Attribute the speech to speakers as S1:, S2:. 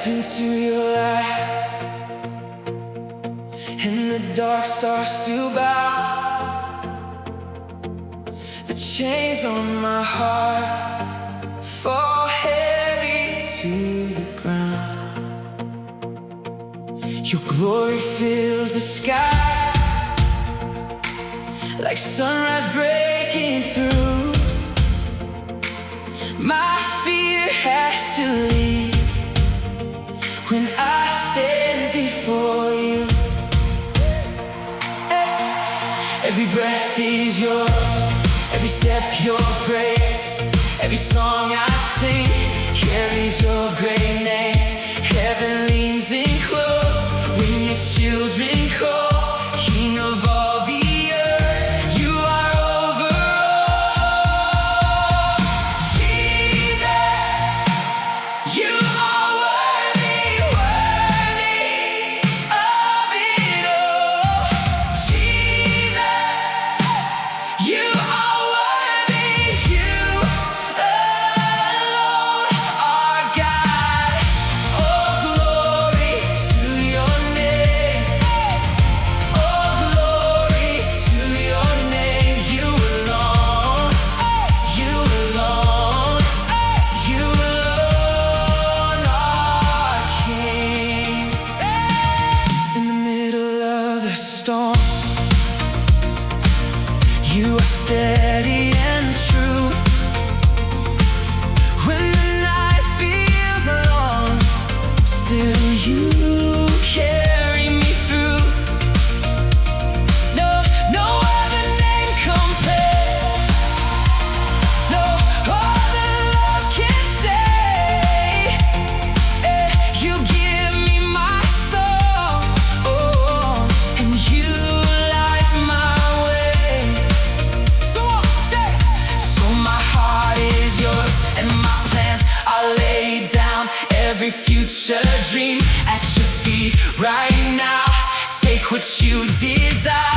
S1: step into your light, and the dark starts to bow. The chains on my heart fall heavy to the ground. Your glory fills the sky like sunrise breaking through. My fear has to leave when I stand before you. Every breath is yours, every step your praise, every song I sing carries your great name. Heaven leans in close when your children call. King of all the earth, you are over all. Jesus, you are worthy, worthy of it all. Jesus, you are worthy, you alone are God. Oh, glory to your name. Oh, glory to your name. You alone, you alone, you alone are King. In the middle of the storm, you are steady and true. When the night feels long, still you carry me through. No, no other name compares. No other love can stay. You give me my soul, oh, and you light my way. So my heart is yours, and my plans are laid down. Every future dream at your feet right now. Take what you desire.